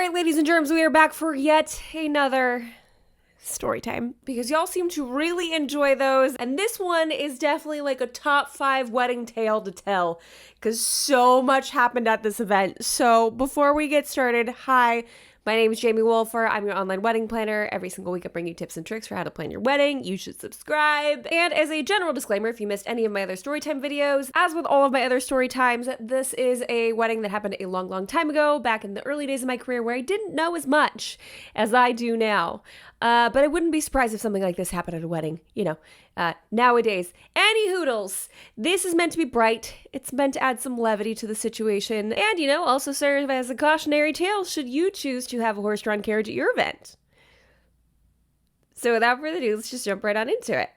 right, ladies and germs, we are back for yet another story time because y'all seem to really enjoy those. And this one is definitely like a top 5 wedding tale to tell because so much happened at this event. So before we get started, hi. My name is Jamie Wolfer. I'm your online wedding planner. Every single week I bring you tips and tricks for how to plan your wedding. You should subscribe. And as a general disclaimer, if you missed any of my other storytime videos, as with all of my other story times, this is a wedding that happened a long, long time ago, back in the early days of my career where I didn't know as much as I do now. But I wouldn't be surprised if something like this happened at a wedding, nowadays. Any hoodles, this is meant to be bright. It's meant to add some levity to the situation and, also serve as a cautionary tale should you choose to have a horse-drawn carriage at your event. So without further ado, let's just jump right on into it.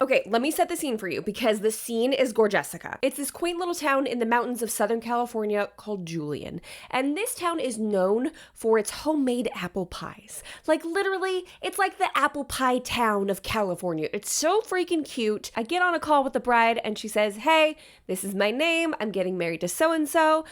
Okay, let me set the scene for you because the scene is Gorgessica. It's this quaint little town in the mountains of Southern California called Julian. And this town is known for its homemade apple pies. Like literally, it's like the apple pie town of California. It's so freaking cute. I get on a call with the bride and she says, hey, this is my name. I'm getting married to so-and-so.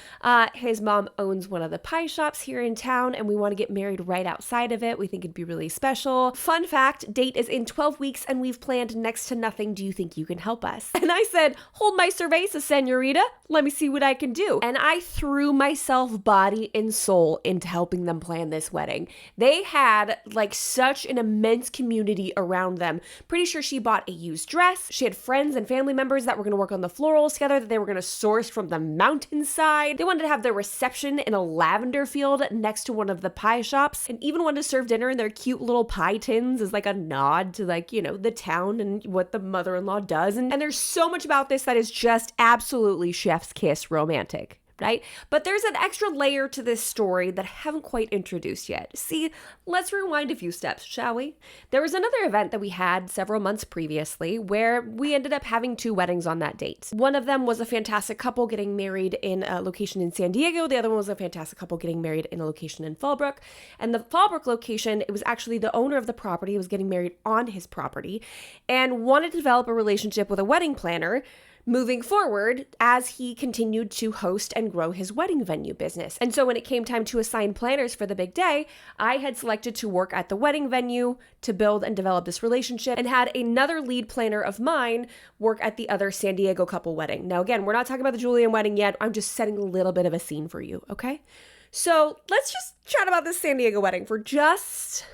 His mom owns one of the pie shops here in town and we want to get married right outside of it. We think it'd be really special. Fun fact, date is in 12 weeks and we've planned next to nothing. Do you think you can help us? And I said, hold my cerveza, senorita. Let me see what I can do. And I threw myself body and soul into helping them plan this wedding. They had like such an immense community around them. Pretty sure she bought a used dress. She had friends and family members that were going to work on the florals together that they were going to source from the mountainside. They wanted to have their reception in a lavender field next to one of the pie shops and even wanted to serve dinner in their cute little pie tins as like a nod to the town and what the mother-in-law does. And there's so much about this that is just absolutely chef's kiss romantic, right? But there's an extra layer to this story that I haven't quite introduced yet. See, let's rewind a few steps, shall we? There was another event that we had several months previously where we ended up having 2 weddings on that date. One of them was a fantastic couple getting married in a location in San Diego. The other one was a fantastic couple getting married in a location in Fallbrook. And the Fallbrook location, it was actually the owner of the property, was getting married on his property and wanted to develop a relationship with a wedding planner moving forward as he continued to host and grow his wedding venue business. And so when it came time to assign planners for the big day, I had selected to work at the wedding venue to build and develop this relationship and had another lead planner of mine work at the other San Diego couple wedding. Now again, we're not talking about the Julian wedding yet. I'm just setting a little bit of a scene for you, okay? So let's just chat about this San Diego wedding for just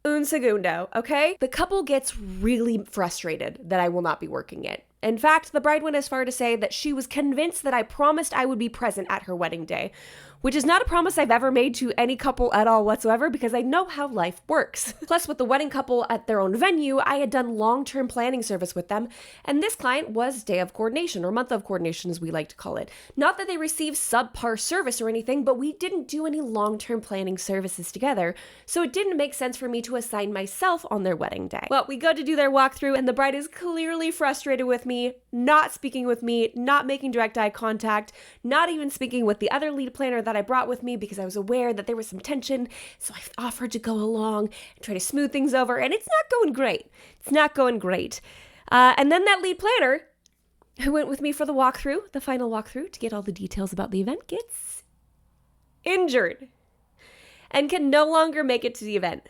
un segundo, okay? The couple gets really frustrated that I will not be working it. In fact, the bride went as far to say that she was convinced that I promised I would be present at her wedding day, which is not a promise I've ever made to any couple at all whatsoever because I know how life works. Plus, with the wedding couple at their own venue, I had done long-term planning service with them, and this client was day of coordination, or month of coordination as we like to call it. Not that they received subpar service or anything, but we didn't do any long-term planning services together, so it didn't make sense for me to assign myself on their wedding day. Well, we go to do their walkthrough, and the bride is clearly frustrated with me, not speaking with me, not making direct eye contact, not even speaking with the other lead planner that I brought with me because I was aware that there was some tension. So I offered to go along and try to smooth things over, and it's not going great. It's not going great. And then that lead planner who went with me for the final walkthrough to get all the details about the event, gets injured and can no longer make it to the event.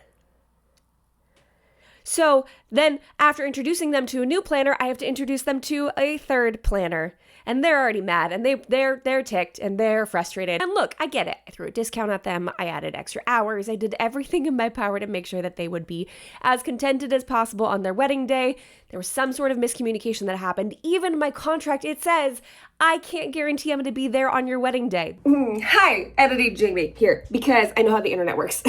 So then after introducing them to a new planner, I have to introduce them to a third planner. And they're already mad and they're ticked and they're frustrated. And look, I get it. I threw a discount at them. I added extra hours. I did everything in my power to make sure that they would be as contented as possible on their wedding day. There was some sort of miscommunication that happened. Even in my contract, it says, I can't guarantee I'm going to be there on your wedding day. Hi, editing Jamie here because I know how the internet works.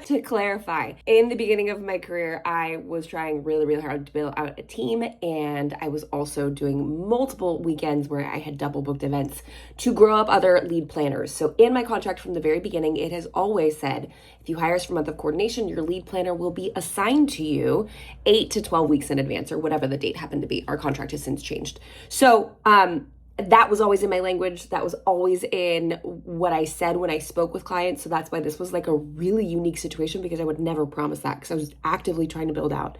To clarify, in the beginning of my career, I was trying really, really hard to build out a team, and I was also doing multiple weekends where I had double booked events to grow up other lead planners. So in my contract from the very beginning, it has always said, if you hire us for month of coordination, your lead planner will be assigned to you 8 to 12 weeks in advance, or whatever the date happened to be. Our contract has since changed. So, that was always in my language. That was always in what I said when I spoke with clients. So that's why this was like a really unique situation because I would never promise that because I was actively trying to build out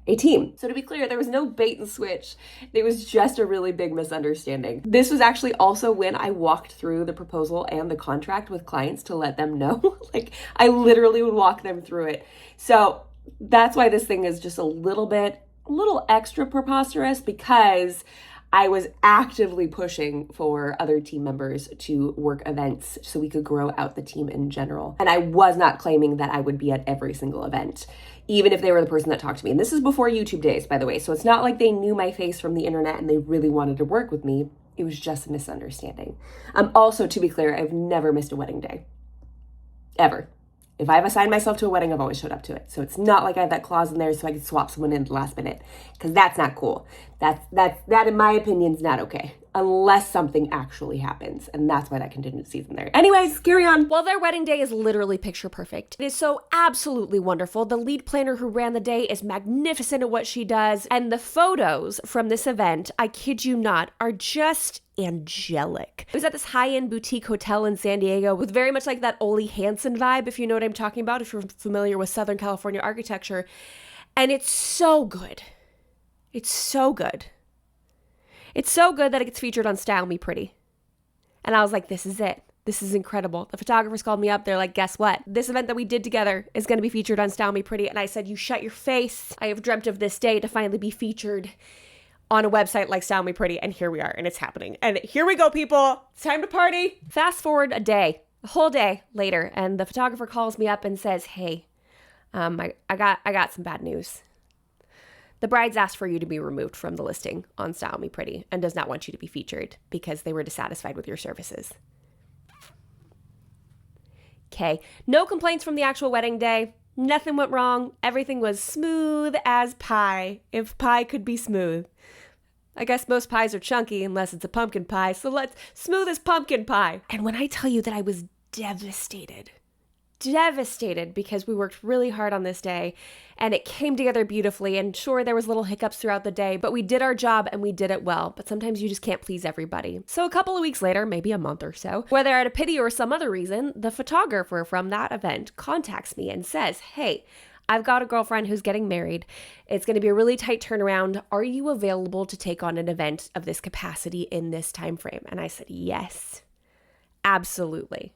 a team. So to be clear, there was no bait and switch. It was just a really big misunderstanding. This was actually also when I walked through the proposal and the contract with clients to let them know. Like, I literally would walk them through it. So that's why this thing is just a little extra preposterous, because I was actively pushing for other team members to work events so we could grow out the team in general. And I was not claiming that I would be at every single event, even if they were the person that talked to me. And this is before YouTube days, by the way. So it's not like they knew my face from the internet and they really wanted to work with me. It was just a misunderstanding. Also, to be clear, I've never missed a wedding day. Ever. If I've assigned myself to a wedding, I've always showed up to it. So it's not like I have that clause in there so I could swap someone in at the last minute, because that's not cool. That in my opinion is not okay, unless something actually happens. And that's why that contingency is in there. Anyways, carry on. Well, their wedding day is literally picture perfect. It is so absolutely wonderful. The lead planner who ran the day is magnificent at what she does. And the photos from this event, I kid you not, are just angelic. I was at this high-end boutique hotel in San Diego with very much like that Ole Hansen vibe, if you know what I'm talking about, if you're familiar with Southern California architecture. And it's so good. It's so good. It's so good that it gets featured on Style Me Pretty. And I was like, this is it. This is incredible. The photographers called me up. They're like, guess what? This event that we did together is going to be featured on Style Me Pretty. And I said, you shut your face. I have dreamt of this day to finally be featured on a website like Style Me Pretty, and here we are, and it's happening. And here we go, people. It's time to party. Fast forward a whole day later, and the photographer calls me up and says, hey, I got some bad news. The bride's asked for you to be removed from the listing on Style Me Pretty and does not want you to be featured because they were dissatisfied with your services. Okay, no complaints from the actual wedding day. Nothing went wrong. Everything was smooth as pie, if pie could be smooth. I guess most pies are chunky unless it's a pumpkin pie, so let's smooth as pumpkin pie. And when I tell you that I was devastated because we worked really hard on this day and it came together beautifully, and sure, there was little hiccups throughout the day, but we did our job and we did it well. But sometimes you just can't please everybody. So a couple of weeks later, maybe a month or so, whether out of pity or some other reason, the photographer from that event contacts me and says, hey, I've got a girlfriend who's getting married. It's going to be a really tight turnaround. Are you available to take on an event of this capacity in this time frame? And I said, yes, absolutely.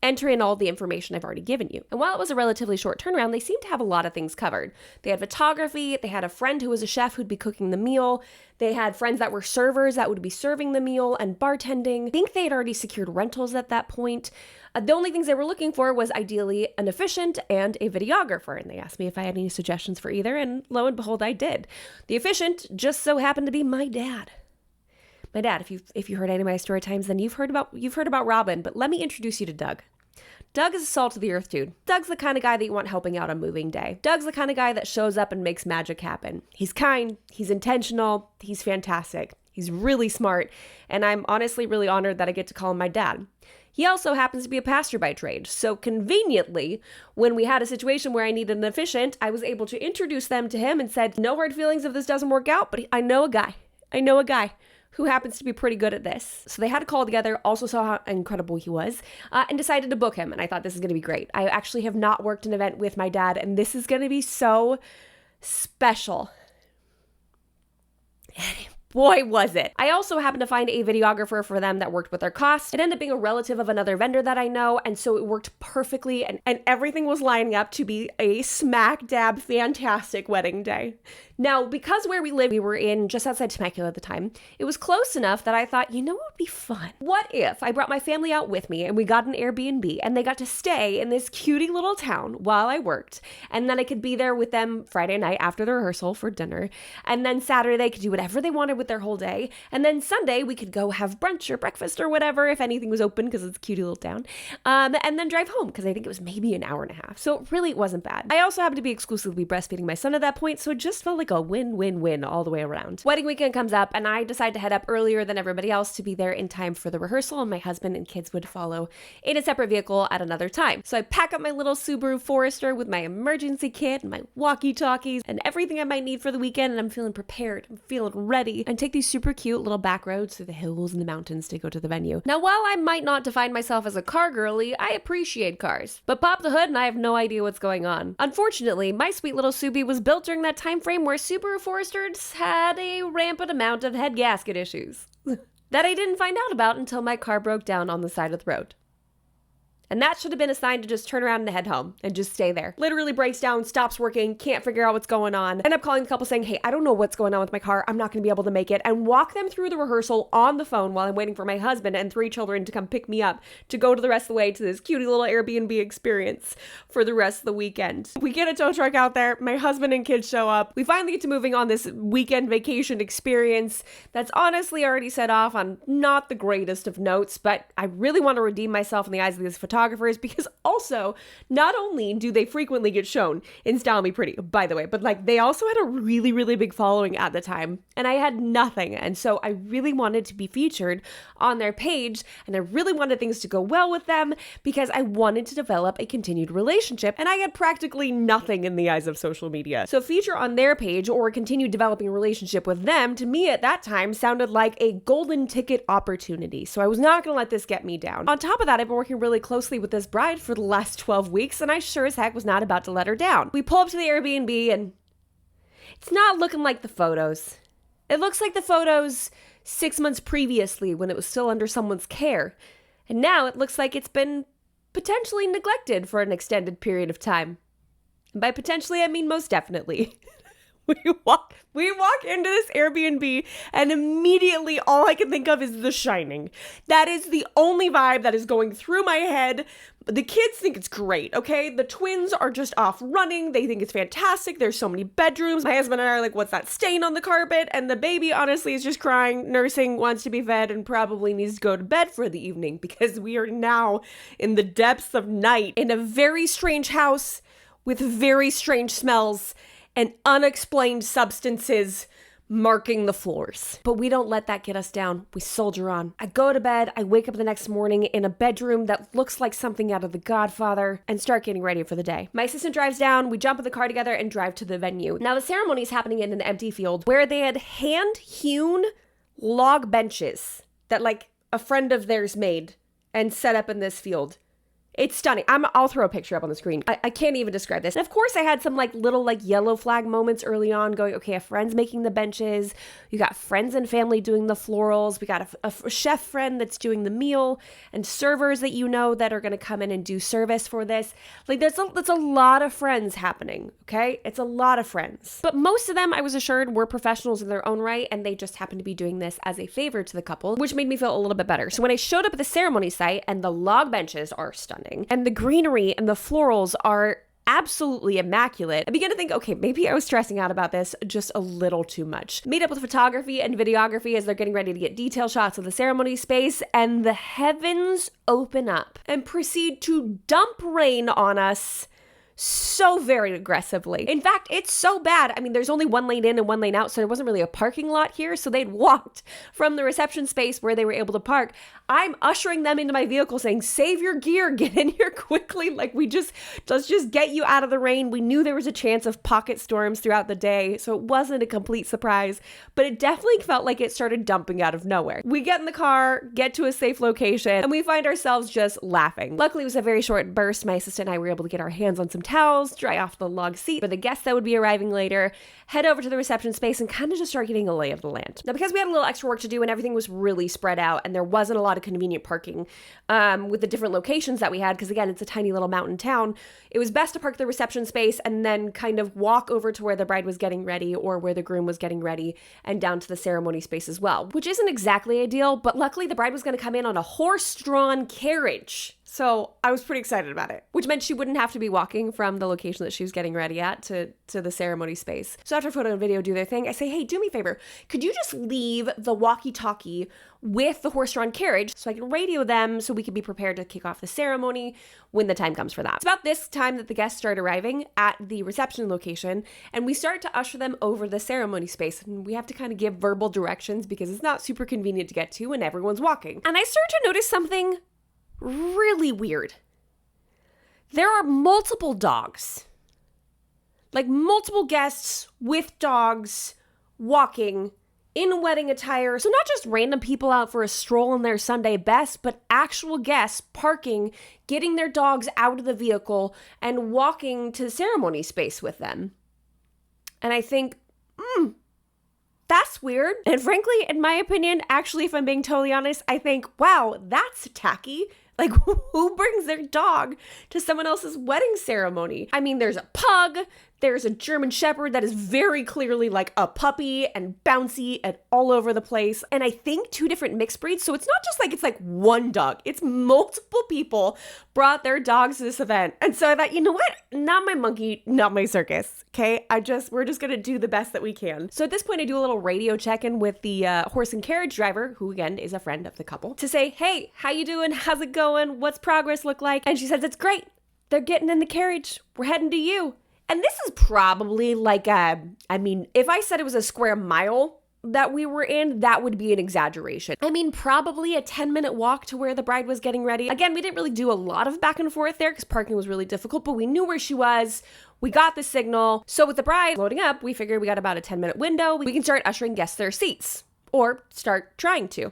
Enter in all the information I've already given you. And while it was a relatively short turnaround, they seemed to have a lot of things covered. They had photography, they had a friend who was a chef who'd be cooking the meal, they had friends that were servers that would be serving the meal, and bartending. I think they had already secured rentals at that point. The only things they were looking for was ideally an officiant and a videographer, and they asked me if I had any suggestions for either, and lo and behold, I did. The officiant just so happened to be my dad. My dad, if you heard any of my story times, then you've heard about Robin, but let me introduce you to Doug. Doug is a salt of the earth dude. Doug's the kind of guy that you want helping out on moving day. Doug's the kind of guy that shows up and makes magic happen. He's kind, he's intentional, he's fantastic. He's really smart, and I'm honestly really honored that I get to call him my dad. He also happens to be a pastor by trade, so conveniently, when we had a situation where I needed an officiant, I was able to introduce them to him and said, no hard feelings if this doesn't work out, but I know a guy who happens to be pretty good at this. So they had a call together, also saw how incredible he was, and decided to book him. And I thought, this is going to be great. I actually have not worked an event with my dad, and this is going to be so special. Boy, was it. I also happened to find a videographer for them that worked with their costs. It ended up being a relative of another vendor that I know, and so it worked perfectly, and everything was lining up to be a smack dab fantastic wedding day. Now, because where we live, we were in just outside Temecula at the time, it was close enough that I thought, you know what would be fun? What if I brought my family out with me and we got an Airbnb and they got to stay in this cutie little town while I worked, and then I could be there with them Friday night after the rehearsal for dinner, and then Saturday they could do whatever they wanted with their whole day, and then Sunday we could go have brunch or breakfast or whatever if anything was open because it's a cutie little town, and then drive home because I think it was maybe an hour and a half. So really it wasn't bad. I also happened to be exclusively breastfeeding my son at that point, so it just felt like a win-win-win all the way around. Wedding weekend comes up and I decide to head up earlier than everybody else to be there in time for the rehearsal, and my husband and kids would follow in a separate vehicle at another time. So I pack up my little Subaru Forester with my emergency kit and my walkie-talkies and everything I might need for the weekend, and I'm feeling prepared. I'm feeling ready. and take these super cute little back roads through the hills and the mountains to go to the venue. Now, while I might not define myself as a car girly, I appreciate cars. But pop the hood and I have no idea what's going on. Unfortunately, my sweet little Subi was built during that time frame where Subaru Foresters had a rampant amount of head gasket issues that I didn't find out about until my car broke down on the side of the road. And that should have been a sign to just turn around and head home and just stay there. Literally breaks down, stops working, can't figure out what's going on. End up calling the couple saying, hey, I don't know what's going on with my car. I'm not going to be able to make it. And walk them through the rehearsal on the phone while I'm waiting for my husband and 3 children to come pick me up to go to the rest of the way to this cutie little Airbnb experience for the rest of the weekend. We get a tow truck out there. My husband and kids show up. We finally get to moving on this weekend vacation experience that's honestly already set off on not the greatest of notes, but I really want to redeem myself in the eyes of these photographers because also, not only do they frequently get shown in Style Me Pretty, by the way, but like they also had a really, really big following at the time, and I had nothing. And so I really wanted to be featured on their page, and I really wanted things to go well with them because I wanted to develop a continued relationship, and I had practically nothing in the eyes of social media. So feature on their page or continue developing a relationship with them, to me at that time, sounded like a golden ticket opportunity. So I was not going to let this get me down. On top of that, I've been working really closely with this bride for the last 12 weeks, and I sure as heck was not about to let her down. We pull up to the Airbnb, and it's not looking like the photos. It looks like the photos 6 months previously when it was still under someone's care. And now it looks like it's been potentially neglected for an extended period of time. And by potentially, I mean most definitely. We walk into this Airbnb and immediately all I can think of is The Shining. That is the only vibe that is going through my head. The kids think it's great, okay? The twins are just off running. They think it's fantastic. There's so many bedrooms. My husband and I are like, what's that stain on the carpet? And the baby honestly is just crying, nursing, wants to be fed, and probably needs to go to bed for the evening because we are now in the depths of night in a very strange house with very strange smells and unexplained substances marking the floors. But we don't let that get us down. We soldier on. I go to bed. I wake up the next morning in a bedroom that looks like something out of The Godfather and start getting ready for the day. My assistant drives down. We jump in the car together and drive to the venue. Now, the ceremony is happening in an empty field where they had hand-hewn log benches that like a friend of theirs made and set up in this field. It's stunning. I'll throw a picture up on the screen. I can't even describe this. And of course, I had some little yellow flag moments early on going, okay, a friend's making the benches. You got friends and family doing the florals. We got a chef friend that's doing the meal and servers that you know that are going to come in and do service for this. That's a lot of friends happening, okay? It's a lot of friends. But most of them, I was assured, were professionals in their own right, and they just happened to be doing this as a favor to the couple, which made me feel a little bit better. So when I showed up at the ceremony site and the log benches are stunning, and the greenery and the florals are absolutely immaculate, I began to think, okay, maybe I was stressing out about this just a little too much. Meet up with photography and videography as they're getting ready to get detail shots of the ceremony space, and the heavens open up and proceed to dump rain on us so very aggressively. In fact, it's so bad. I mean, there's only one lane in and one lane out, so there wasn't really a parking lot here. So they'd walked from the reception space where they were able to park. I'm ushering them into my vehicle saying, save your gear, get in here quickly. Let's just get you out of the rain. We knew there was a chance of pocket storms throughout the day, so it wasn't a complete surprise, but it definitely felt like it started dumping out of nowhere. We get in the car, get to a safe location, and we find ourselves just laughing. Luckily, it was a very short burst. My assistant and I were able to get our hands on some towels, dry off the log seat for the guests that would be arriving later, head over to the reception space, and kind of just start getting a lay of the land. Now, because we had a little extra work to do and everything was really spread out and there wasn't a lot of convenient parking with the different locations that we had, because again, it's a tiny little mountain town, it was best to park the reception space and then kind of walk over to where the bride was getting ready or where the groom was getting ready and down to the ceremony space as well, which isn't exactly ideal, but luckily the bride was going to come in on a horse-drawn carriage. So I was pretty excited about it, which meant she wouldn't have to be walking from the location that she was getting ready at to the ceremony space. So after photo and video do their thing, I say, hey, do me a favor. Could you just leave the walkie-talkie with the horse-drawn carriage so I can radio them so we can be prepared to kick off the ceremony when the time comes for that. It's about this time that the guests start arriving at the reception location, and we start to usher them over the ceremony space. And we have to kind of give verbal directions because it's not super convenient to get to when everyone's walking. And I start to notice something really weird. There are multiple dogs, multiple guests with dogs walking in wedding attire. So not just random people out for a stroll in their Sunday best, but actual guests parking, getting their dogs out of the vehicle, and walking to the ceremony space with them. And I think, that's weird. And frankly, in my opinion, actually, if I'm being totally honest, I think, wow, that's tacky. Like, who brings their dog to someone else's wedding ceremony? I mean, there's a pug, there's a German Shepherd that is very clearly like a puppy and bouncy and all over the place. And I think 2 different mixed breeds. So it's not just like, it's like one dog. It's multiple people brought their dogs to this event. And so I thought, you know what? Not my monkey, not my circus. Okay. We're just going to do the best that we can. So at this point, I do a little radio check-in with the horse and carriage driver, who again is a friend of the couple, to say, hey, how you doing? How's it going? What's progress look like? And she says, it's great. They're getting in the carriage. We're heading to you. And this is probably like if I said it was a square mile that we were in, that would be an exaggeration. I mean, probably a 10-minute walk to where the bride was getting ready. Again, we didn't really do a lot of back and forth there because parking was really difficult, but we knew where she was. We got the signal. So with the bride loading up, we figured we got about a 10-minute window. We can start ushering guests their seats, or start trying to.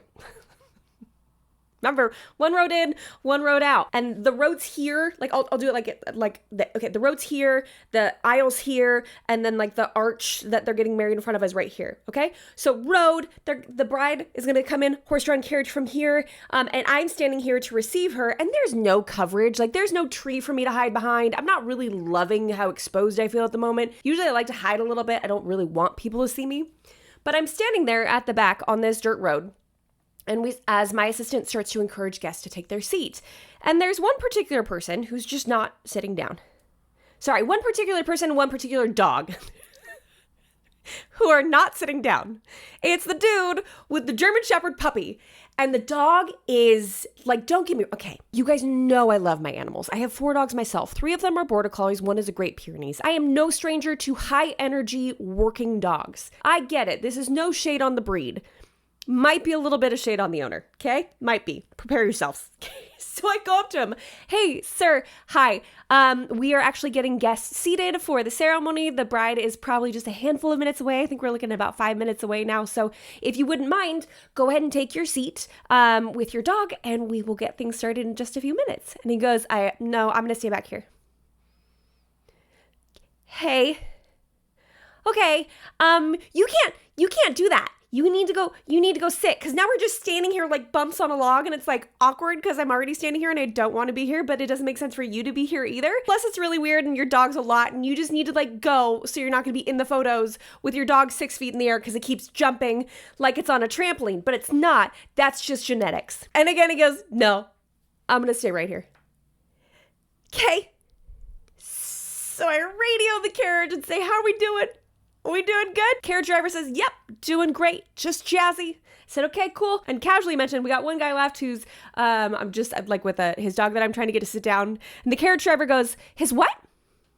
Remember, one road in, one road out. And the roads here, like I'll do it the roads here, the aisles here, and then like the arch that they're getting married in front of is right here, okay? So road, the bride is gonna come in, horse-drawn carriage from here, and I'm standing here to receive her, and there's no coverage, like there's no tree for me to hide behind. I'm not really loving how exposed I feel at the moment. Usually I like to hide a little bit. I don't really want people to see me. But I'm standing there at the back on this dirt road. And as my assistant starts to encourage guests to take their seat. And there's one particular person who's just not sitting down. Sorry, one particular person, one particular dog who are not sitting down. It's the dude with the German Shepherd puppy. And the dog is like, don't get me, okay, you guys know I love my animals. I have 4 dogs myself. 3 of them are Border Collies. 1 is a Great Pyrenees. I am no stranger to high energy working dogs. I get it. This is no shade on the breed. Might be a little bit of shade on the owner, okay? Might be. Prepare yourselves. So I go up to him. Hey, sir. Hi. We are actually getting guests seated for the ceremony. The bride is probably just a handful of minutes away. I think we're looking at about 5 minutes away now. So if you wouldn't mind, go ahead and take your seat with your dog, and we will get things started in just a few minutes. And he goes, no, I'm going to stay back here. Hey. Okay. You can't do that. You need to go sit, because now we're just standing here like bumps on a log, and it's like awkward because I'm already standing here and I don't want to be here, but it doesn't make sense for you to be here either. Plus it's really weird and your dog's a lot and you just need to like go so you're not going to be in the photos with your dog 6 feet in the air because it keeps jumping like it's on a trampoline, but it's not. That's just genetics. And again, he goes, no, I'm going to stay right here. Okay. So I radio the carriage and say, how are we doing? Are we doing good? Carriage driver says, yep, doing great. Just jazzy. Said, okay, cool. And casually mentioned, we got one guy left who's, I'm just like with his dog that I'm trying to get to sit down. And the carriage driver goes, his what?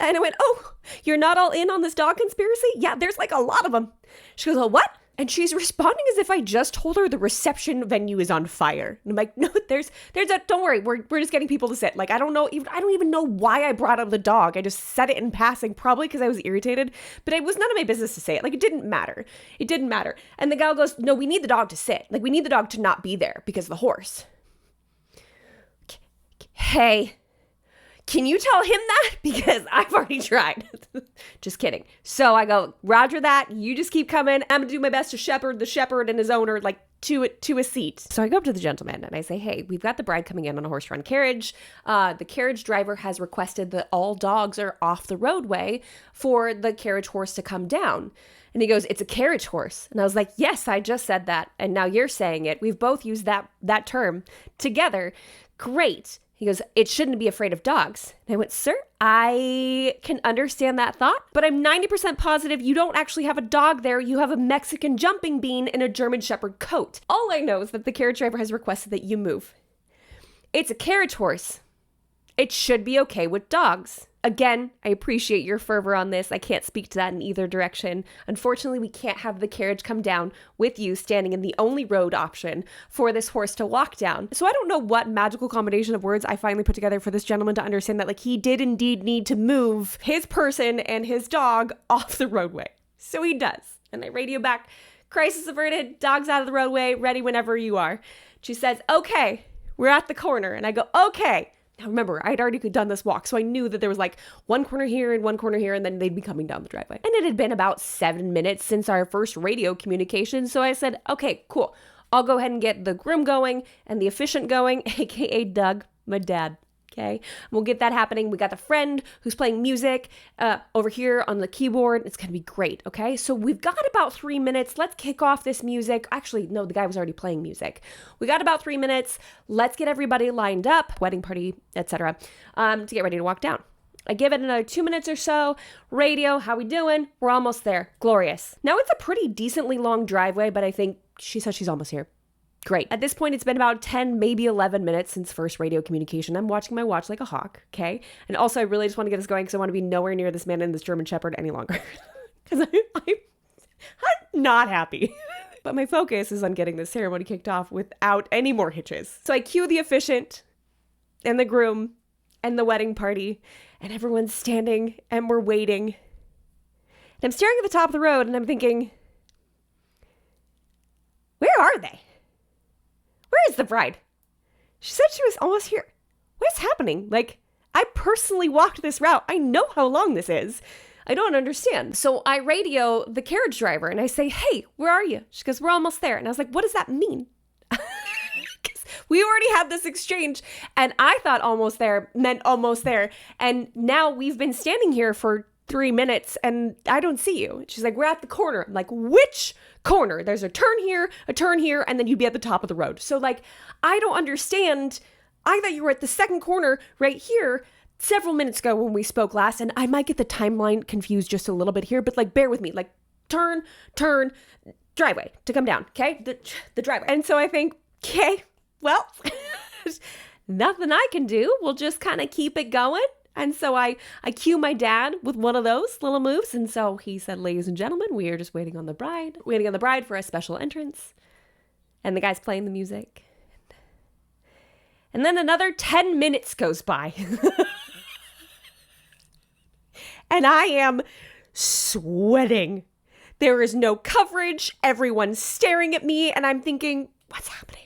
And I went, oh, you're not all in on this dog conspiracy? Yeah, there's like a lot of them. She goes, oh, what? And she's responding as if I just told her the reception venue is on fire. And I'm like, no, there's don't worry. We're just getting people to sit. Like, I don't even know why I brought up the dog. I just said it in passing, probably because I was irritated, but it was none of my business to say it. Like, it didn't matter. It didn't matter. And the gal goes, no, we need the dog to sit. Like, we need the dog to not be there because of the horse. Hey, can you tell him that? Because I've already tried. Just kidding. So I go, roger that. You just keep coming. I'm going to do my best to shepherd the shepherd and his owner like to a seat. So I go up to the gentleman and I say, hey, we've got the bride coming in on a horse-drawn carriage. The carriage driver has requested that all dogs are off the roadway for the carriage horse to come down. And he goes, it's a carriage horse. And I was like, yes, I just said that. And now you're saying it. We've both used that term together. Great. He goes, it shouldn't be afraid of dogs. And I went, sir, I can understand that thought, but I'm 90% positive you don't actually have a dog there. You have a Mexican jumping bean in a German Shepherd coat. All I know is that the carriage driver has requested that you move. It's a carriage horse. It should be okay with dogs. Again, I appreciate your fervor on this. I can't speak to that in either direction. Unfortunately, we can't have the carriage come down with you standing in the only road option for this horse to walk down. So I don't know what magical combination of words I finally put together for this gentleman to understand that like he did indeed need to move his person and his dog off the roadway. So he does. And I radio back, crisis averted, dog's out of the roadway, ready whenever you are. She says, okay, we're at the corner. And I go, okay. Now remember, I'd already done this walk, so I knew that there was like one corner here and one corner here, and then they'd be coming down the driveway. And it had been about 7 minutes since our first radio communication, so I said, okay, cool. I'll go ahead and get the groom going and the efficient going, aka Doug, my dad. Okay, we'll get that happening. We got the friend who's playing music over here on the keyboard. It's going to be great. Okay, so we've got about 3 minutes. Let's kick off this music. Actually, no, the guy was already playing music. We got about 3 minutes. Let's get everybody lined up, wedding party, etc., to get ready to walk down. I give it another 2 minutes or so. Radio, how we doing? We're almost there. Glorious. Now, it's a pretty decently long driveway, but I think she says she's almost here. Great. At this point, it's been about 10, maybe 11 minutes since first radio communication. I'm watching my watch like a hawk, okay? And also, I really just want to get this going because I want to be nowhere near this man and this German Shepherd any longer. Because I'm not happy. But my focus is on getting this ceremony kicked off without any more hitches. So I cue the officiant and the groom and the wedding party, and everyone's standing and we're waiting. And I'm staring at the top of the road and I'm thinking, where are they? Where is the bride? She said she was almost here. What's happening? Like, I personally walked this route. I know how long this is. I don't understand. So I radio the carriage driver and I say, hey, where are you? She goes, we're almost there. And I was like, what does that mean? Because we already had this exchange and I thought almost there meant almost there. And now we've been standing here for 3 minutes and I don't see you. She's like, we're at the corner. I'm like, which corner? There's a turn here, and then you'd be at the top of the road. So like, I don't understand. I thought you were at the second corner right here several minutes ago when we spoke last, and I might get the timeline confused just a little bit here, but like, bear with me, like turn, driveway to come down. Okay. The driveway. And so I think, okay, well, nothing I can do. We'll just kind of keep it going. And so I cue my dad with one of those little moves. And so he said, ladies and gentlemen, we are just waiting on the bride for a special entrance. And the guy's playing the music. And then another 10 minutes goes by. And I am sweating. There is no coverage. Everyone's staring at me. And I'm thinking, what's happening?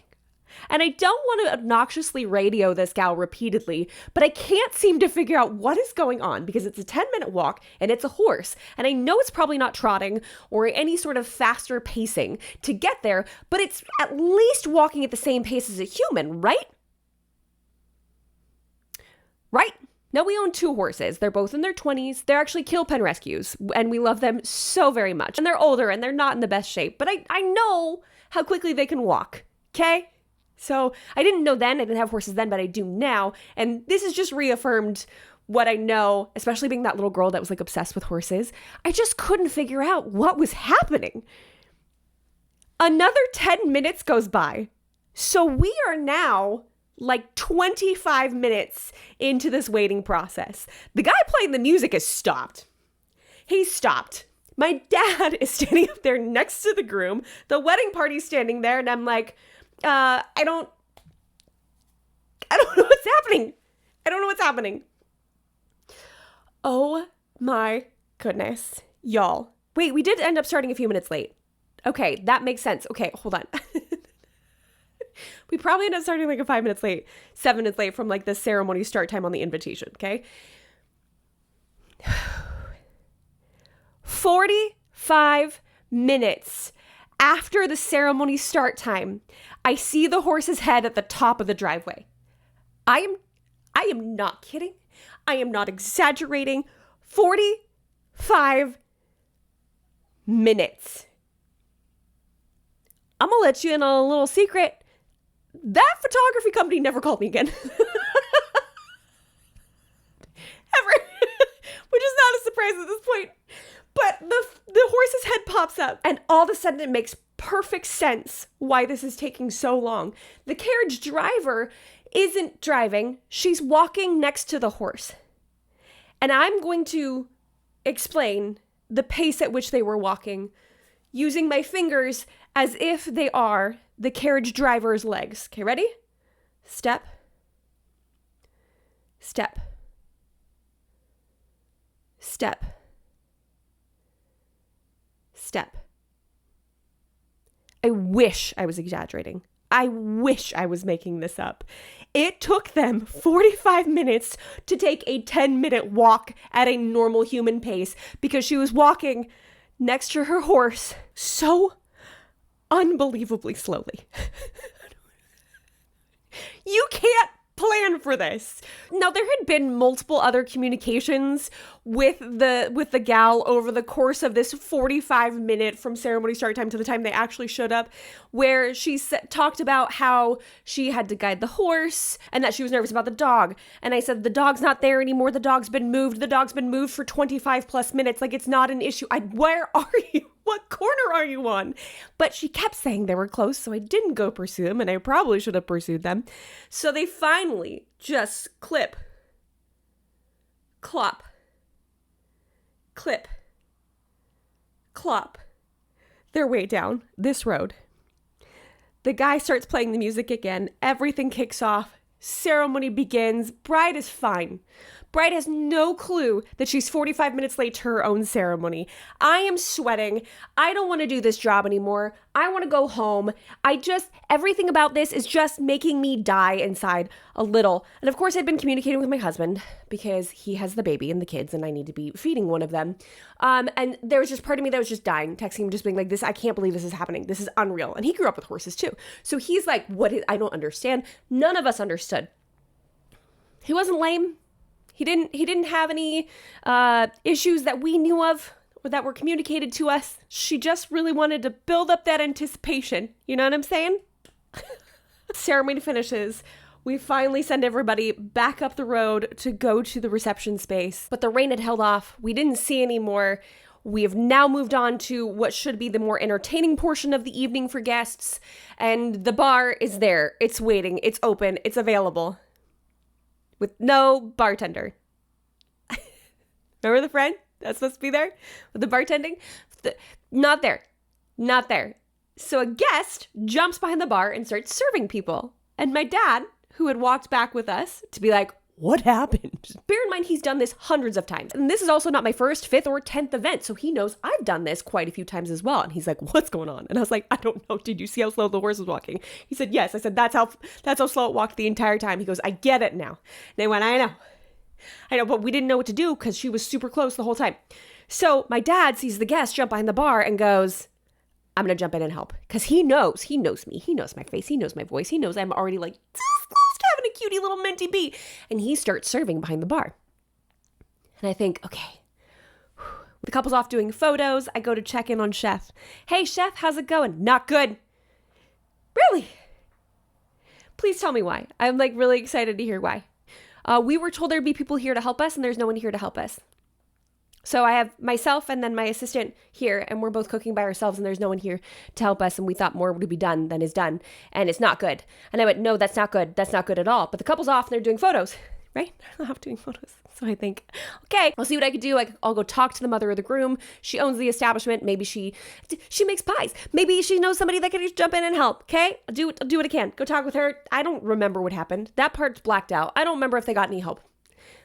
And I don't want to obnoxiously radio this gal repeatedly, but I can't seem to figure out what is going on because it's a 10-minute walk and it's a horse. And I know it's probably not trotting or any sort of faster pacing to get there, but it's at least walking at the same pace as a human, right? Right? Now, we own 2 horses. They're both in their 20s. They're actually kill pen rescues, and we love them so very much. And they're older and they're not in the best shape, but I know how quickly they can walk, okay? So I didn't know then, I didn't have horses then, but I do now. And this has just reaffirmed what I know, especially being that little girl that was like obsessed with horses. I just couldn't figure out what was happening. Another 10 minutes goes by. So we are now like 25 minutes into this waiting process. The guy playing the music has stopped. He's stopped. My dad is standing up there next to the groom. The wedding party's standing there, and I'm like, I don't know what's happening. I don't know what's happening. Oh my goodness, y'all. Wait, we did end up starting a few minutes late. Okay, that makes sense. Okay, hold on. We probably ended up starting like 5 minutes late, 7 minutes late from like the ceremony start time on the invitation, okay? 45 minutes after the ceremony start time, I see the horse's head at the top of the driveway. I am not kidding. I am not exaggerating. 45 minutes. I'm going to let you in on a little secret. That photography company never called me again. Ever. Which is not a surprise at this point. But the horse's head pops up, and all of a sudden it makes perfect sense why this is taking so long. The carriage driver isn't driving. She's walking next to the horse. And I'm going to explain the pace at which they were walking using my fingers as if they are the carriage driver's legs. Okay, ready? Step. Step. Step. Step. I wish I was exaggerating. I wish I was making this up. It took them 45 minutes to take a 10-minute walk at a normal human pace because she was walking next to her horse so unbelievably slowly. You can't plan for this. Now, there had been multiple other communications with the gal over the course of this 45-minute from ceremony start time to the time they actually showed up, where she talked about how she had to guide the horse and that she was nervous about the dog. And I said, the dog's not there anymore. The dog's been moved. The dog's been moved for 25 plus minutes. Like, it's not an issue. Where are you? What corner are you on? But she kept saying they were close, so I didn't go pursue them, and I probably should have pursued them. So they finally just clip, clop, clip, clop their way down this road. The guy starts playing the music again. Everything kicks off. Ceremony begins. Bride is fine. Bride has no clue that she's 45 minutes late to her own ceremony. I am sweating. I don't want to do this job anymore. I want to go home. Everything about this is just making me die inside a little. And of course, I'd been communicating with my husband because he has the baby and the kids and I need to be feeding one of them. And there was just part of me that was just dying, texting him, just being like, I can't believe this is happening. This is unreal. And he grew up with horses too. So he's like, I don't understand. None of us understood. He wasn't lame. He didn't have any issues that we knew of or that were communicated to us. She just really wanted to build up that anticipation. You know what I'm saying? Ceremony finishes. We finally send everybody back up the road to go to the reception space. But the rain had held off. We didn't see any more. We have now moved on to what should be the more entertaining portion of the evening for guests. And the bar is there. It's waiting. It's open. It's available. With no bartender. Remember the friend that's supposed to be there with the bartending? Not there. Not there. So a guest jumps behind the bar and starts serving people. And my dad, who had walked back with us to be like, what happened? Bear in mind, he's done this hundreds of times. And this is also not my first, fifth, or 10th event. So he knows I've done this quite a few times as well. And he's like, what's going on? And I was like, I don't know. Did you see how slow the horse was walking? He said, yes. I said, that's how slow it walked the entire time. He goes, I get it now. And they went, I know, but we didn't know what to do because she was super close the whole time. So my dad sees the guest jump behind the bar and goes, I'm going to jump in and help. Because he knows me. He knows my face. He knows my voice. He knows I'm already like close to having a cutie little minty bee. And he starts serving behind the bar. And I think, okay. The couple's off doing photos. I go to check in on Chef. Hey, Chef, how's it going? Not good. Really? Please tell me why. I'm like really excited to hear why. We were told there'd be people here to help us, and there's no one here to help us. So I have myself and then my assistant here, and we're both cooking by ourselves, and there's no one here to help us, and we thought more would be done than is done, and it's not good. And I went, no, that's not good. That's not good at all. But the couple's off, and they're doing photos, right? I'm off doing photos. So I think, okay, I'll see what I could do. I'll go talk to the mother of the groom. She owns the establishment. Maybe she makes pies. Maybe she knows somebody that can just jump in and help. Okay, I'll do what I can. Go talk with her. I don't remember what happened. That part's blacked out. I don't remember if they got any help.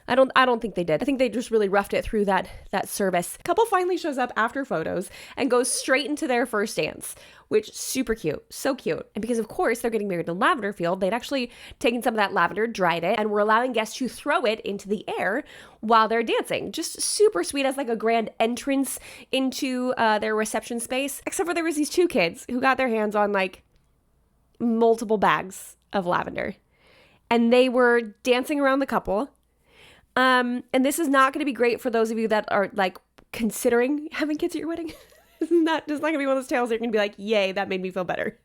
I don't think they did. I think they just really roughed it through that service. Couple finally shows up after photos and goes straight into their first dance, which super cute, so cute. And because of course they're getting married in a lavender field, they'd actually taken some of that lavender, dried it, and were allowing guests to throw it into the air while they're dancing. Just super sweet as like a grand entrance into their reception space. Except for there was these two kids who got their hands on like multiple bags of lavender, and they were dancing around the couple. And this is not going to be great for those of you that are like considering having kids at your wedding. It's not going to be one of those tales that you're going to be like, yay, that made me feel better.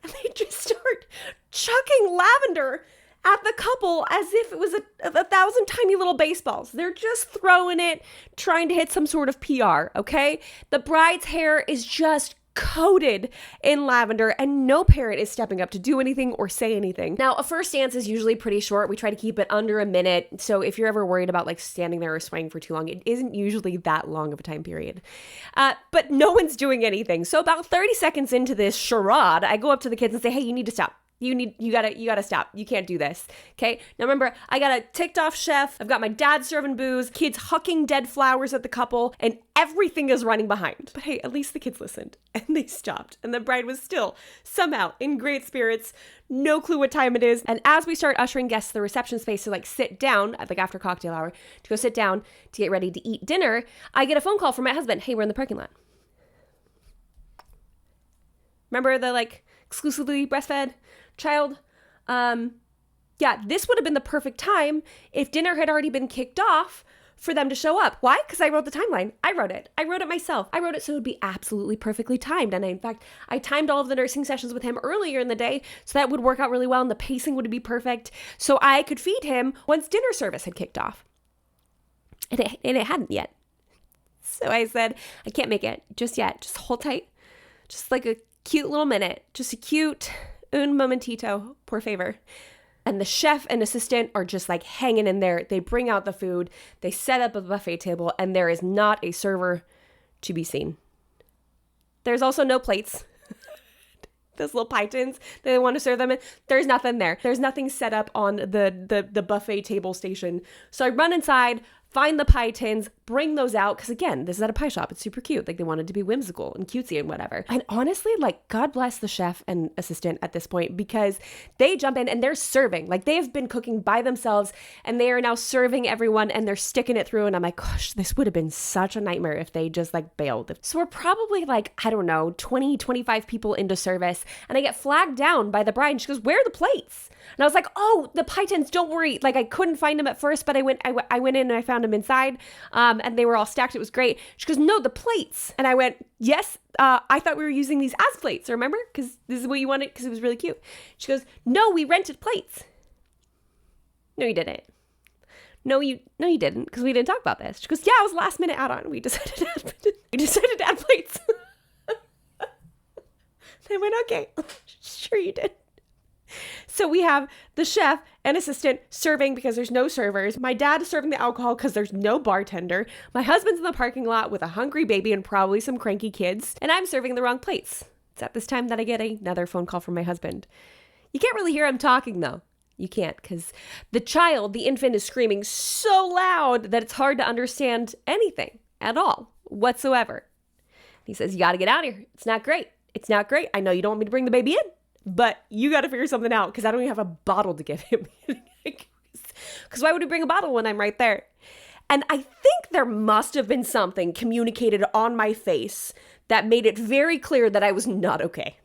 And they just start chucking lavender at the couple as if it was a thousand tiny little baseballs. They're just throwing it, trying to hit some sort of PR, okay? The bride's hair is just coated in lavender, and no parent is stepping up to do anything or say anything. Now, a first dance is usually pretty short. We try to keep it under a minute. So if you're ever worried about like standing there or swaying for too long, it isn't usually that long of a time period. But no one's doing anything. So about 30 seconds into this charade, I go up to the kids and say, hey, you need to stop. You gotta stop. You can't do this. Okay. Now remember, I got a ticked off chef. I've got my dad serving booze, kids hucking dead flowers at the couple, and everything is running behind. But hey, at least the kids listened and they stopped. And the bride was still somehow in great spirits. No clue what time it is. And as we start ushering guests to the reception space to like sit down at like after cocktail hour to go sit down to get ready to eat dinner, I get a phone call from my husband. Hey, we're in the parking lot. Remember the like exclusively breastfed child? Yeah, this would have been the perfect time if dinner had already been kicked off for them to show up. Why? Because I wrote the timeline. I wrote it myself. I wrote it so it would be absolutely perfectly timed. And in fact, I timed all of the nursing sessions with him earlier in the day so that would work out really well and the pacing would be perfect so I could feed him once dinner service had kicked off. And it hadn't yet. So I said, I can't make it just yet. Just hold tight. Just like a cute little minute. Just a cute un momentito, por favor. And the chef and assistant are just like hanging in there. They bring out the food. They set up a buffet table and there is not a server to be seen. There's also no plates. Those little pie tins that they want to serve them in. There's nothing there. There's nothing set up on the buffet table station. So I run inside, find the pie tins, bring those out. Because again, this is at a pie shop. It's super cute. Like they wanted to be whimsical and cutesy and whatever. And honestly, like God bless the chef and assistant at this point because they jump in and they're serving. Like they have been cooking by themselves and they are now serving everyone and they're sticking it through. And I'm like, gosh, this would have been such a nightmare if they just like bailed. So we're probably like, I don't know, 20, 25 people into service. And I get flagged down by the bride and she goes, where are the plates? And I was like, oh, the pie tins, don't worry. Like I couldn't find them at first, but I went in and I found them inside. And they were all stacked. It was great. She goes, no, the plates. And I went, yes, I thought we were using these as plates, remember? Because this is what you wanted, because it was really cute. She goes, no, we rented plates. No, you didn't. No, you didn't, because we didn't talk about this. She goes, yeah, it was last minute add-on. We decided to add plates. I went, okay, sure you did. So we have the chef and assistant serving because there's no servers. My dad is serving the alcohol because there's no bartender. My husband's in the parking lot with a hungry baby and probably some cranky kids. And I'm serving the wrong plates. It's at this time that I get another phone call from my husband. You can't really hear him talking though. You can't because the infant is screaming so loud that it's hard to understand anything at all whatsoever. He says, you got to get out of here. It's not great. It's not great. I know you don't want me to bring the baby in. But you got to figure something out because I don't even have a bottle to give him. Because why would he bring a bottle when I'm right there? And I think there must have been something communicated on my face that made it very clear that I was not okay.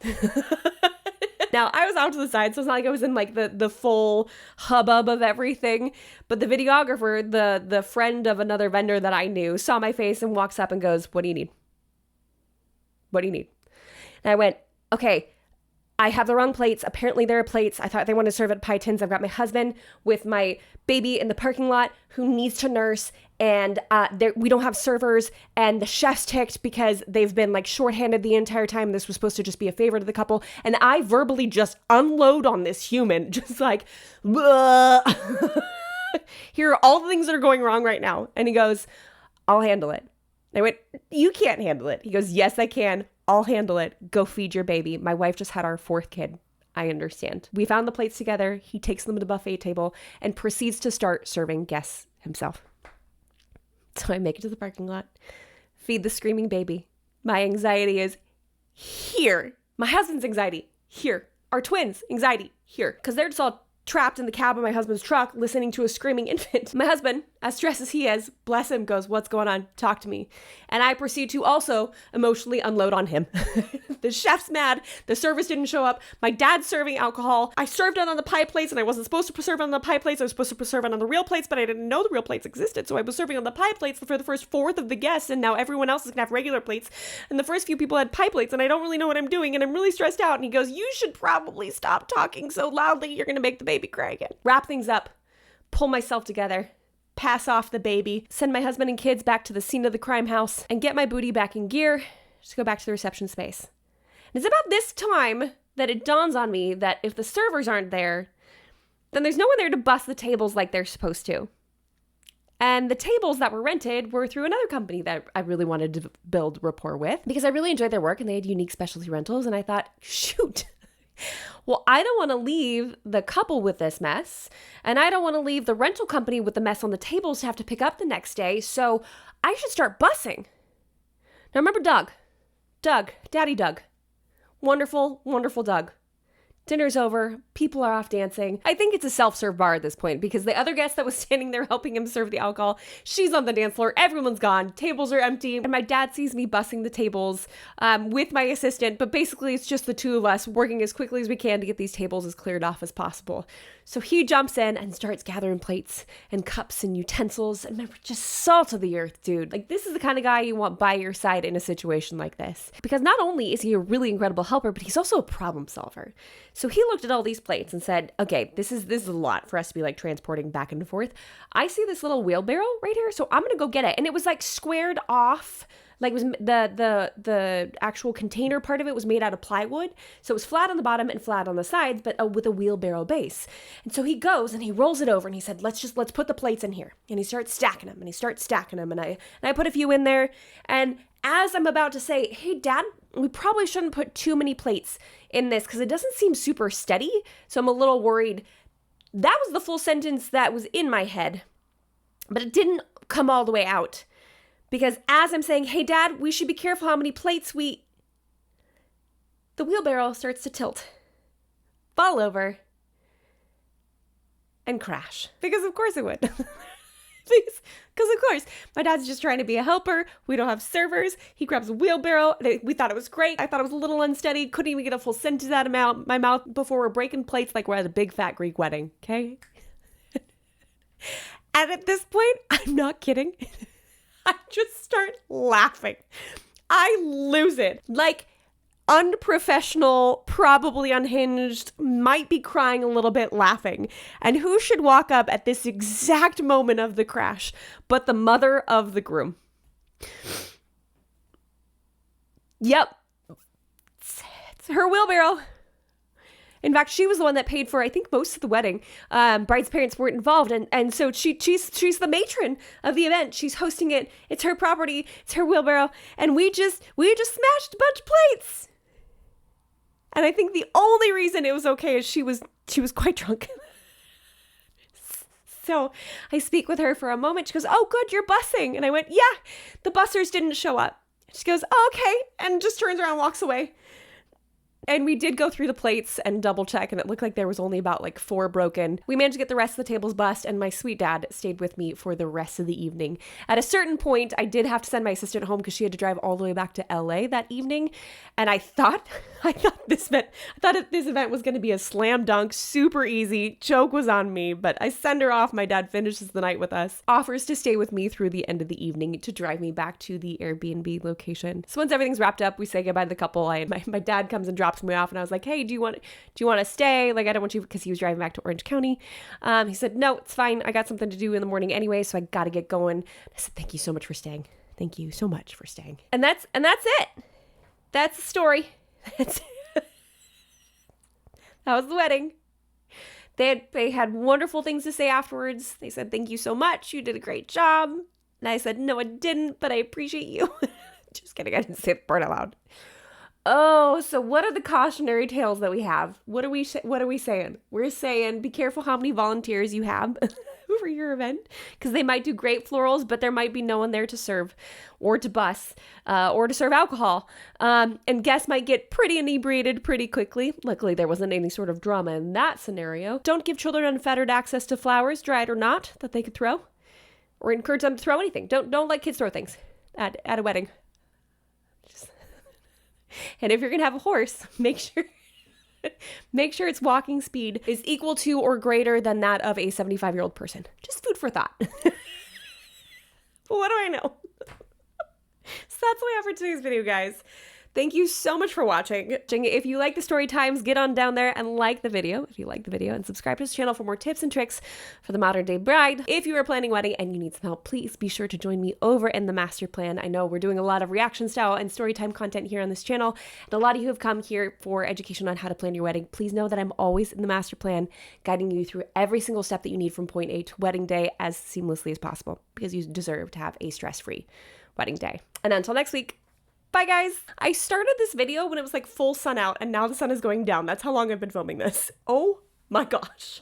Now, I was out to the side, so it's not like I was in like the full hubbub of everything. But the videographer, the friend of another vendor that I knew, saw my face and walks up and goes, what do you need? What do you need? And I went, okay, I have the wrong plates. Apparently there are plates. I thought they wanted to serve at pie tins. I've got my husband with my baby in the parking lot who needs to nurse. And we don't have servers. And the chef's ticked because they've been like shorthanded the entire time. This was supposed to just be a favor to the couple. And I verbally just unload on this human. Just like, here are all the things that are going wrong right now. And he goes, I'll handle it. I went, you can't handle it. He goes, yes, I can. I'll handle it. Go feed your baby. My wife just had our 4th kid. I understand. We found the plates together. He takes them to the buffet table and proceeds to start serving guests himself. So I make it to the parking lot, feed the screaming baby. My anxiety is here. My husband's anxiety here. Our twins' anxiety here. Because they're just all trapped in the cab of my husband's truck listening to a screaming infant. My husband, as stressed as he is, bless him, goes, what's going on? Talk to me. And I proceed to also emotionally unload on him. The chef's mad. The service didn't show up. My dad's serving alcohol. I served it on the pie plates and I wasn't supposed to serve it on the pie plates. I was supposed to serve it on the real plates, but I didn't know the real plates existed. So I was serving on the pie plates for the first 4th of the guests, and now everyone else is gonna have regular plates. And the first few people had pie plates, and I don't really know what I'm doing, and I'm really stressed out. And he goes, you should probably stop talking so loudly. You're gonna make the baby cry again. Wrap things up, pull myself together, pass off the baby, send my husband and kids back to the scene of the crime house, and get my booty back in gear to go back to the reception space. And it's about this time that it dawns on me that if the servers aren't there, then there's no one there to bust the tables like they're supposed to. And the tables that were rented were through another company that I really wanted to build rapport with because I really enjoyed their work and they had unique specialty rentals. And I thought, shoot, Well, I don't want to leave the couple with this mess, and I don't want to leave the rental company with the mess on the tables to have to pick up the next day, so I should start bussing. Now remember Doug, Daddy Doug. Wonderful, wonderful Doug. Dinner's over. People are off dancing. I think it's a self-serve bar at this point because the other guest that was standing there helping him serve the alcohol, she's on the dance floor. Everyone's gone. Tables are empty. And my dad sees me bussing the tables with my assistant. But basically, it's just the two of us working as quickly as we can to get these tables as cleared off as possible. So he jumps in and starts gathering plates and cups and utensils. And remember, just salt of the earth, dude. Like, this is the kind of guy you want by your side in a situation like this. Because not only is he a really incredible helper, but he's also a problem solver. So he looked at all these plates and said, okay, this is a lot for us to be like transporting back and forth. I see this little wheelbarrow right here, so I'm going to go get it. And it was like squared off. Like, it was the actual container part of it was made out of plywood. So it was flat on the bottom and flat on the sides, but with a wheelbarrow base. And so he goes and he rolls it over and he said, let's put the plates in here. And he starts stacking them and I put a few in there. And as I'm about to say, hey, Dad, we probably shouldn't put too many plates in this because it doesn't seem super steady. So I'm a little worried. That was the full sentence that was in my head, but it didn't come all the way out. Because as I'm saying, hey, Dad, we should be careful how many plates the wheelbarrow starts to tilt, fall over, and crash. Because of course it would. Because of course, my dad's just trying to be a helper. We don't have servers. He grabs a wheelbarrow. We thought it was great. I thought it was a little unsteady. Couldn't even get a full sentence out of my mouth before we're breaking plates like we're at a big fat Greek wedding, okay? And at this point, I'm not kidding. I just start laughing. I lose it. Like, unprofessional, probably unhinged, might be crying a little bit laughing. And who should walk up at this exact moment of the crash but the mother of the groom? Yep. It's her wheelbarrow. In fact, she was the one that paid for, I think, most of the wedding. Bride's parents weren't involved. And so she's the matron of the event. She's hosting it. It's her property. It's her wheelbarrow. And we just smashed a bunch of plates. And I think the only reason it was okay is she was quite drunk. So I speak with her for a moment. She goes, oh, good, you're bussing. And I went, yeah, the bussers didn't show up. She goes, oh, okay. And just turns around and walks away. And we did go through the plates and double check, and it looked like there was only about like 4 broken. We managed to get the rest of the tables bussed, and my sweet dad stayed with me for the rest of the evening. At a certain point, I did have to send my assistant home because she had to drive all the way back to LA that evening. And I thought this event was going to be a slam dunk, super easy. Joke was on me, but I send her off. My dad finishes the night with us, offers to stay with me through the end of the evening to drive me back to the Airbnb location. So once everything's wrapped up, we say goodbye to the couple. My dad comes and drops me off, and I was like, hey, do you want to stay? Like, I don't want you, because he was driving back to Orange County. He said, no, it's fine. I got something to do in the morning anyway, so I got to get going. I said, thank you so much for staying. Thank you so much for staying. And that's it. That's the story. That was the wedding. They had wonderful things to say afterwards. They said, thank you so much. You did a great job. And I said, no, I didn't, but I appreciate you. Just kidding. I didn't say the part out loud. Oh, so what are the cautionary tales that we have? What are we saying? We're saying be careful how many volunteers you have for your event, because they might do great florals, but there might be no one there to serve or to bus or to serve alcohol. And guests might get pretty inebriated pretty quickly. Luckily, there wasn't any sort of drama in that scenario. Don't give children unfettered access to flowers, dried or not, that they could throw, or encourage them to throw anything. Don't let kids throw things at a wedding. And if you're going to have a horse, make sure its walking speed is equal to or greater than that of a 75-year-old person. Just food for thought. What do I know? So that's what I have for today's video, guys. Thank you so much for watching. If you like the story times, get on down there and like the video. If you like the video, and subscribe to this channel for more tips and tricks for the modern day bride. If you are planning a wedding and you need some help, please be sure to join me over in the master plan. I know we're doing a lot of reaction style and story time content here on this channel, and a lot of you have come here for education on how to plan your wedding. Please know that I'm always in the master plan, guiding you through every single step that you need from point A to wedding day as seamlessly as possible, because you deserve to have a stress-free wedding day. And until next week, Bye guys. I started this video when it was like full sun out and now the sun is going down. That's how long I've been filming this. Oh my gosh.